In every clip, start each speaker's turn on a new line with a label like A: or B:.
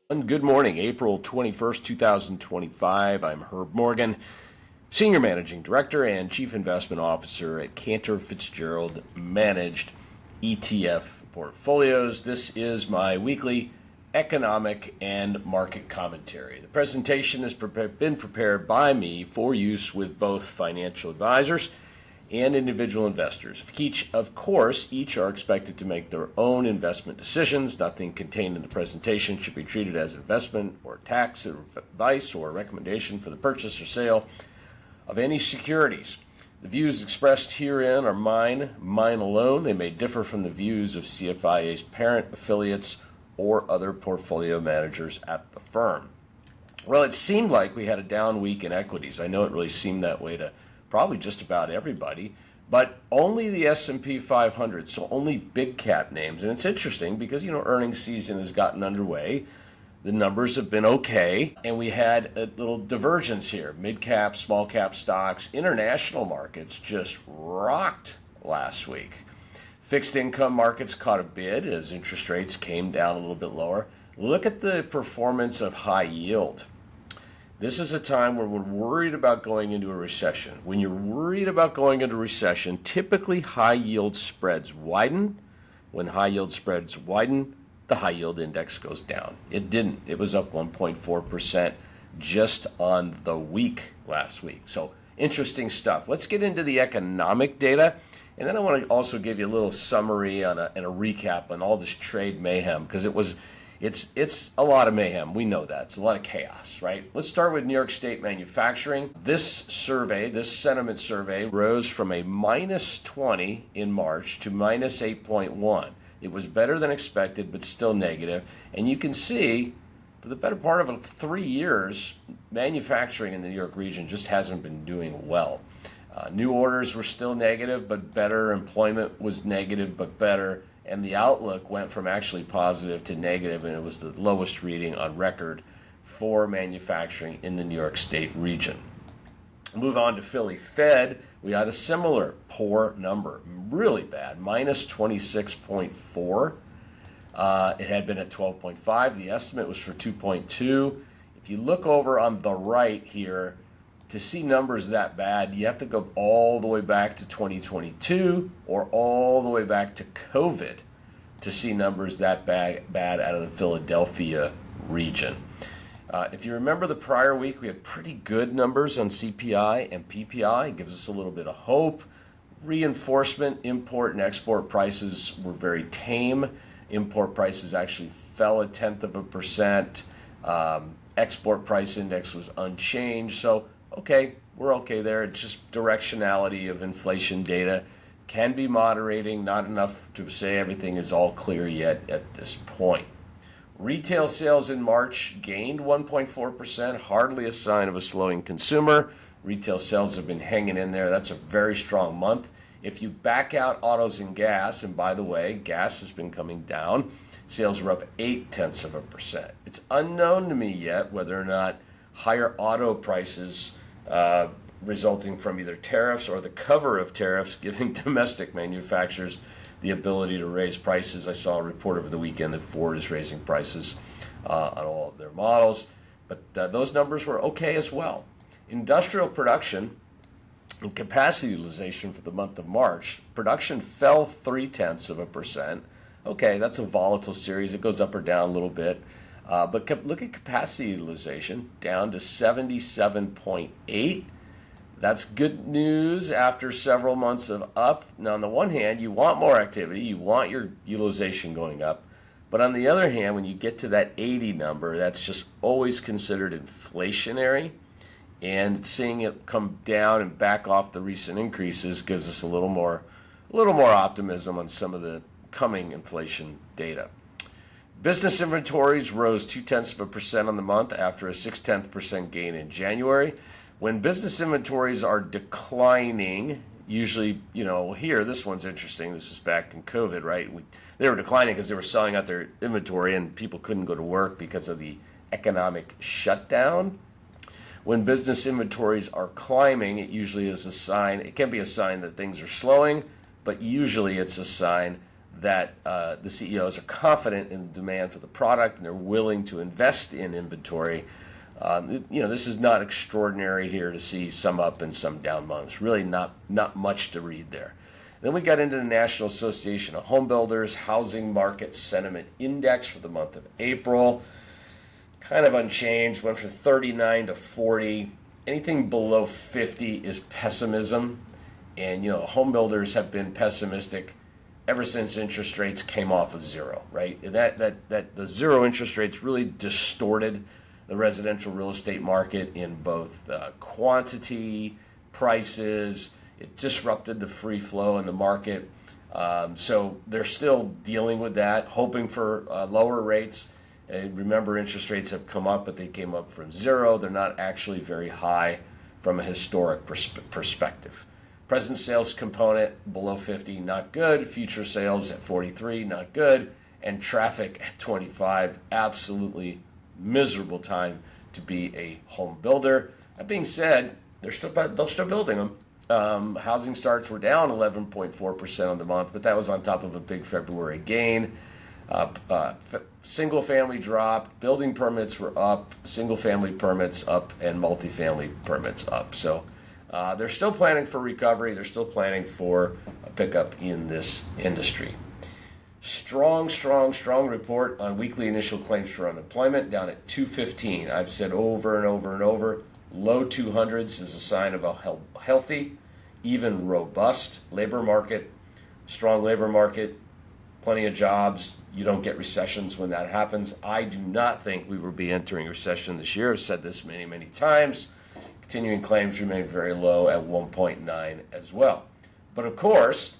A: Good morning, April 21st, 2025. I'm Herb Morgan, Senior Managing Director and Chief Investment Officer at Cantor Fitzgerald Managed ETF Portfolios. This is my weekly economic and market commentary. The presentation has been prepared by me for use with both financial advisors and individual investors. Each are expected to make their own investment decisions. Nothing contained in the presentation should be treated as investment or tax advice or recommendation for the purchase or sale of any securities. The views expressed herein are mine alone. They may differ from the views of CFIA's parent affiliates or other portfolio managers at the firm. Well, it seemed like we had a down week in equities. I know it really seemed that way to probably just about everybody, but only the S&P 500, so only big cap names. And it's interesting because, earnings season has gotten underway. The numbers have been okay, and we had a little divergence here. Mid cap, small cap stocks, international markets just rocked last week. Fixed income markets caught a bid as interest rates came down a little bit lower. Look at the performance of high yield. This is a time where we're worried about going into a recession. When you're worried about going into a recession, typically high yield spreads widen. When high yield spreads widen, the high yield index goes down. It didn't. It was up 1.4% just on the week last week. So interesting stuff. Let's get into the economic data. And then I want to also give you a little summary and a recap on all this trade mayhem, because it's a lot of mayhem. We know that. It's a lot of chaos, right? Let's start with New York State manufacturing. This sentiment survey, rose from a minus 20 in March to minus 8.1. It was better than expected, but still negative. And you can see, for the better part of 3 years, manufacturing in the New York region just hasn't been doing well. New orders were still negative, but better. Employment was negative, but better. And the outlook went from actually positive to negative, and it was the lowest reading on record for manufacturing in the New York State region. Move on to Philly Fed. We had a similar poor number, really bad, minus 26.4. It had been at 12.5. The estimate was for 2.2. If you look over on the right here, to see numbers that bad, you have to go all the way back to 2022 or all the way back to COVID to see numbers that bad out of the Philadelphia region. If you remember the prior week, we had pretty good numbers on CPI and PPI. It gives us a little bit of hope. Reinforcement, import and export prices were very tame. Import prices actually fell 0.1%. Export price index was unchanged. So okay, we're okay there. It's just directionality of inflation data can be moderating, not enough to say everything is all clear yet at this point. Retail sales in March gained 1.4%, hardly a sign of a slowing consumer. Retail sales have been hanging in there. That's a very strong month. If you back out autos and gas, and by the way, gas has been coming down, sales were up 0.8%. It's unknown to me yet whether or not higher auto prices resulting from either tariffs or the cover of tariffs giving domestic manufacturers the ability to raise prices. I saw a report over the weekend that Ford is raising prices on all of their models, but those numbers were okay as well. Industrial production and capacity utilization for the month of March, production fell 0.3%. Okay, that's a volatile series. It goes up or down a little bit. But look at capacity utilization, down to 77.8. That's good news after several months of up. Now, on the one hand, you want more activity. You want your utilization going up. But on the other hand, when you get to that 80 number, that's just always considered inflationary. And seeing it come down and back off the recent increases gives us a little more optimism on some of the coming inflation data. Business inventories rose 0.2% on the month after a 0.6% gain in January. When business inventories are declining, usually, here, this one's interesting. This is back in COVID, right? They were declining because they were selling out their inventory and people couldn't go to work because of the economic shutdown. When business inventories are climbing, it usually is a sign, it can be a sign that things are slowing, but usually it's a sign that the CEOs are confident in the demand for the product and they're willing to invest in inventory. This is not extraordinary here to see some up and some down months. Really not much to read there. Then we got into the National Association of Home Builders Housing Market Sentiment Index for the month of April. Kind of unchanged, went from 39 to 40. Anything below 50 is pessimism. And, home builders have been pessimistic ever since interest rates came off of zero, right? That the zero interest rates really distorted the residential real estate market in both quantity, prices. It disrupted the free flow in the market. So they're still dealing with that, hoping for lower rates. And remember, interest rates have come up, but they came up from zero. They're not actually very high from a historic perspective. Present sales component below 50, not good. Future sales at 43, not good. And traffic at 25, absolutely miserable time to be a home builder. That being said, they're still building them. Housing starts were down 11.4% on the month, but that was on top of a big February gain. Single family dropped, building permits were up, single family permits up, and multifamily permits up. So they're still planning for recovery. They're still planning for a pickup in this industry. Strong report on weekly initial claims for unemployment, down at 215. I've said over and over and over, low 200s is a sign of a healthy, even robust labor market. Strong labor market, plenty of jobs. You don't get recessions when that happens. I do not think we will be entering a recession this year. I've said this many times. Continuing claims remain very low at 1.9 as well. But of course,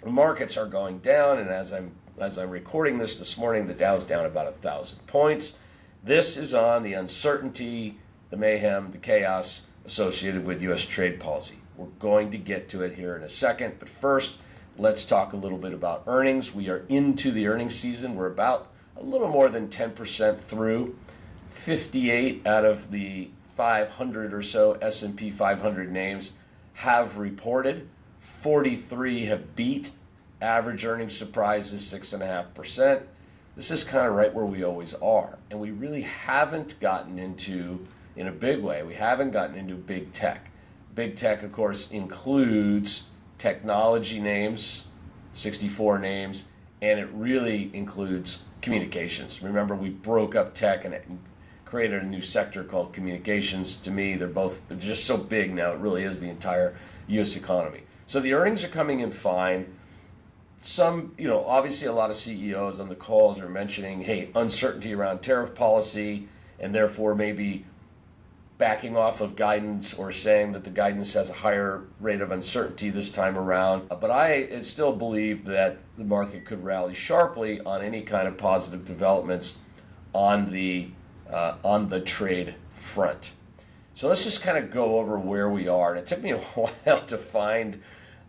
A: the markets are going down, and as I'm recording this morning, the Dow's down about 1,000 points. This is on the uncertainty, the mayhem, the chaos associated with U.S. trade policy. We're going to get to it here in a second, but first, let's talk a little bit about earnings. We are into the earnings season. We're about a little more than 10% through. 58 out of the 500 or so S&P 500 names have reported. 43 have beat. Average earnings surprise is 6.5%. This is kind of right where we always are. And we really haven't gotten into, in a big way, we haven't gotten into big tech. Big tech, of course, includes technology names, 64 names, and it really includes communications. Remember, we broke up tech and created a new sector called communications. To me, they're just so big now, it really is the entire U.S. economy. So the earnings are coming in fine. Some, obviously a lot of CEOs on the calls are mentioning, hey, uncertainty around tariff policy, and therefore maybe backing off of guidance or saying that the guidance has a higher rate of uncertainty this time around. But I still believe that the market could rally sharply on any kind of positive developments on the trade front. So let's just kind of go over where we are. And it took me a while to find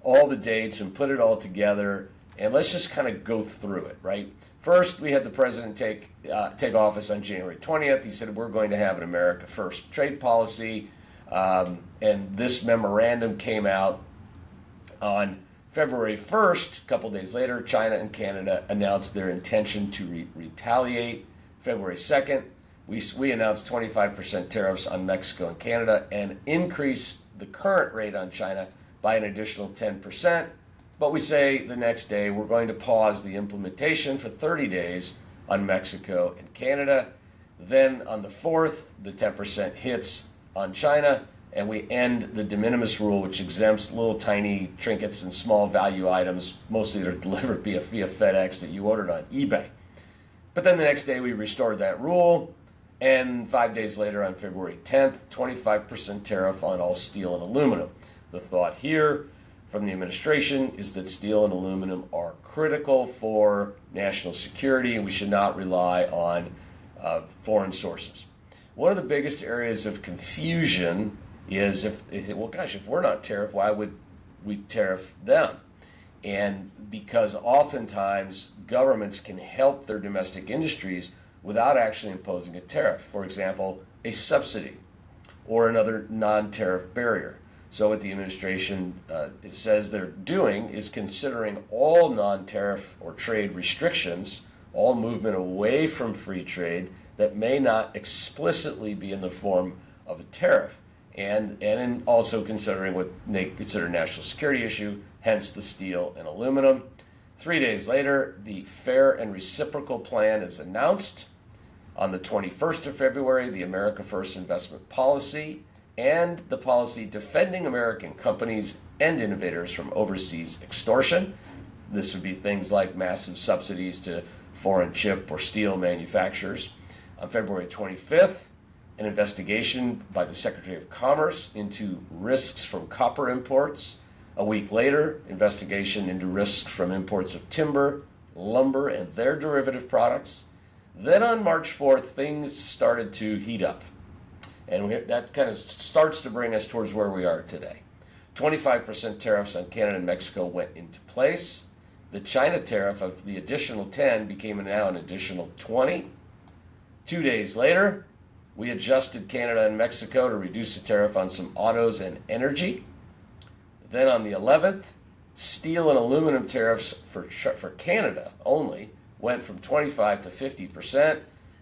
A: all the dates and put it all together. And let's just kind of go through it, right? First, we had the president take office on January 20th. He said, we're going to have an America First trade policy. And this memorandum came out on February 1st. A couple days later, China and Canada announced their intention to retaliate. February 2nd, we announced 25% tariffs on Mexico and Canada and increased the current rate on China by an additional 10%. But we say the next day we're going to pause the implementation for 30 days on Mexico and Canada. Then on the 4th, the 10% hits on China, and we end the de minimis rule, which exempts little tiny trinkets and small value items, mostly that are delivered via FedEx that you ordered on eBay. But then the next day we restored that rule, and 5 days later on February 10th, 25% tariff on all steel and aluminum. The thought here from the administration is that steel and aluminum are critical for national security, and we should not rely on foreign sources. One of the biggest areas of confusion is if we're not tariffed, why would we tariff them? And because oftentimes governments can help their domestic industries without actually imposing a tariff. For example, a subsidy or another non-tariff barrier. So what the administration says they're doing is considering all non-tariff or trade restrictions, all movement away from free trade that may not explicitly be in the form of a tariff, and in also considering what they consider a national security issue, hence the steel and aluminum. 3 days later, the Fair and Reciprocal Plan is announced. On the 21st of February, the America First investment policy and the policy defending American companies and innovators from overseas extortion. This would be things like massive subsidies to foreign chip or steel manufacturers. On February 25th, an investigation by the Secretary of Commerce into risks from copper imports. A week later, investigation into risks from imports of timber, lumber, and their derivative products. Then on March 4th, things started to heat up. And that kind of starts to bring us towards where we are today. 25% tariffs on Canada and Mexico went into place. The China tariff of the additional 10 became now an additional 20. 2 days later, we adjusted Canada and Mexico to reduce the tariff on some autos and energy. Then on the 11th, steel and aluminum tariffs for Canada only went from 25 to 50%.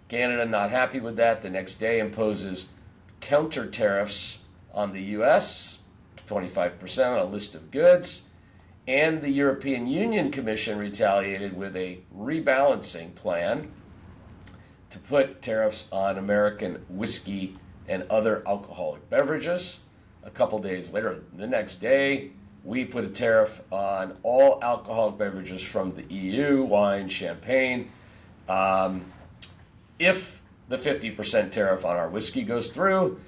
A: Canada, not happy with that, the next day imposes counter tariffs on the U.S., 25% on a list of goods. And the European Union Commission retaliated with a rebalancing plan to put tariffs on American whiskey and other alcoholic beverages. A couple days later, the next day, we put a tariff on all alcoholic beverages from the EU, wine, champagne. If the 50% tariff on our whiskey goes through,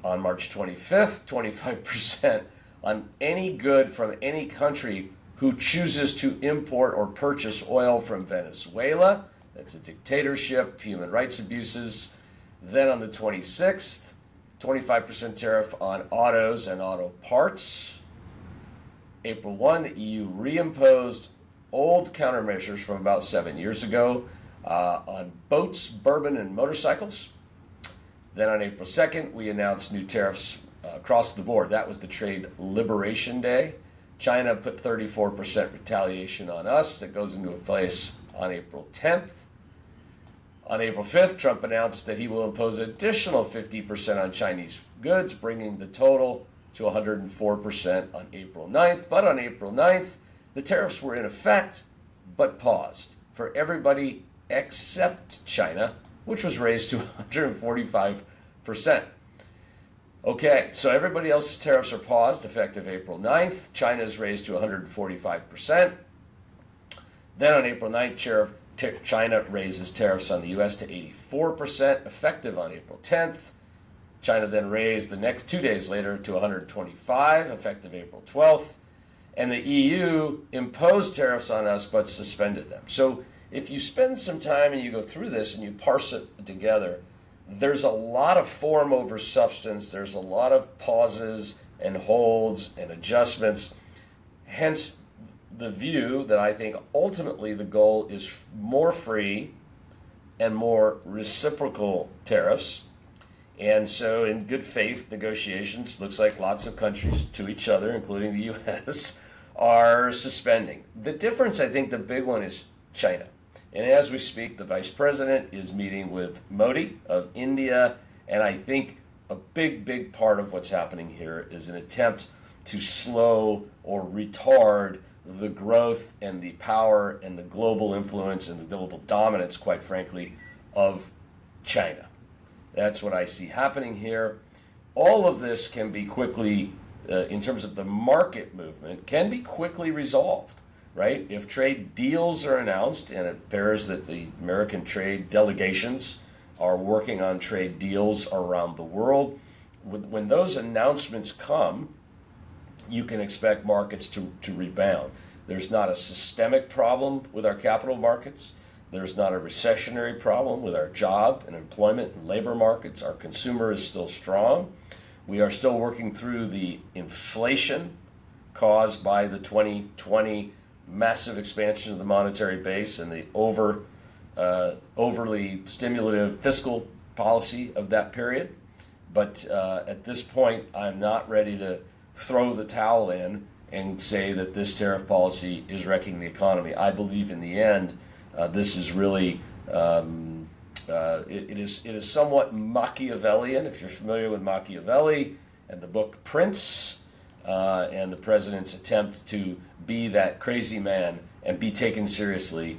A: on March 25th, 25% on any good from any country who chooses to import or purchase oil from Venezuela. That's a dictatorship, human rights abuses. Then on the 26th, 25% tariff on autos and auto parts. April 1, the EU reimposed old countermeasures from about 7 years ago on boats, bourbon, and motorcycles. Then on April 2nd, we announced new tariffs across the board. That was the Trade Liberation Day. China put 34% retaliation on us. That goes into place on April 10th. On April 5th, Trump announced that he will impose additional 50% on Chinese goods, bringing the total to 104% on April 9th. But on April 9th, the tariffs were in effect, but paused for everybody except China, which was raised to 145%. Okay, so everybody else's tariffs are paused effective April 9th. China is raised to 145%. Then on April 9th, China raises tariffs on the U.S. to 84%, effective on April 10th. China then raised the next 2 days later to 125%, effective April 12th. And the EU imposed tariffs on us but suspended them. So if you spend some time and you go through this and you parse it together, there's a lot of form over substance. There's a lot of pauses and holds and adjustments. Hence, the view that I think ultimately the goal is more free and more reciprocal tariffs. And so in good faith negotiations, looks like lots of countries to each other, including the U.S., are suspending. The difference, I think the big one is China. And as we speak, the vice president is meeting with Modi of India. And I think a big part of what's happening here is an attempt to slow or retard the growth and the power and the global influence and the global dominance, quite frankly, of China. That's what I see happening here. All of this can be quickly, in terms of the market movement, can be quickly resolved, right? If trade deals are announced, and it appears that the American trade delegations are working on trade deals around the world, when those announcements come, you can expect markets to rebound. There's not a systemic problem with our capital markets. There's not a recessionary problem with our job and employment and labor markets. Our consumer is still strong. We are still working through the inflation caused by the 2020 massive expansion of the monetary base and the overly stimulative fiscal policy of that period. But at this point, I'm not ready to throw the towel in and say that this tariff policy is wrecking the economy. I believe in the end, this is really it is somewhat Machiavellian. If you're familiar with Machiavelli and the book Prince, and the president's attempt to be that crazy man and be taken seriously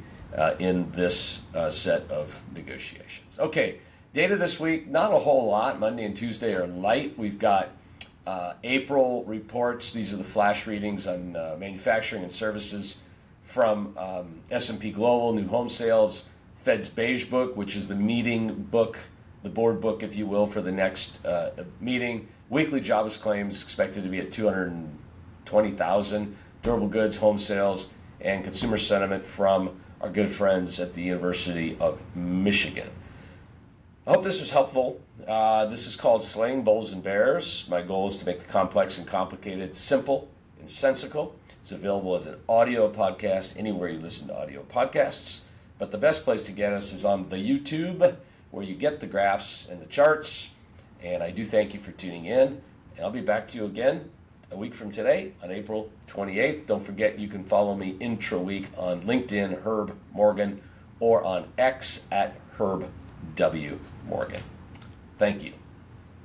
A: in this set of negotiations. Okay, data this week, not a whole lot. Monday and Tuesday are light. We've got April reports. These are the flash readings on manufacturing and services from S&P Global, new home sales, Fed's Beige Book, which is the meeting book, the board book, if you will, for the next meeting. Weekly jobs claims expected to be at 220,000. Durable goods, home sales, and consumer sentiment from our good friends at the University of Michigan. I hope this was helpful. This is called Slaying Bulls and Bears. My goal is to make the complex and complicated simple and sensical. It's available as an audio podcast anywhere you listen to audio podcasts. But the best place to get us is on the YouTube, where you get the graphs and the charts. And I do thank you for tuning in. And I'll be back to you again a week from today on April 28th. Don't forget you can follow me intra-week on LinkedIn, Herb Morgan, or on X at Herb W. Morgan. Thank you.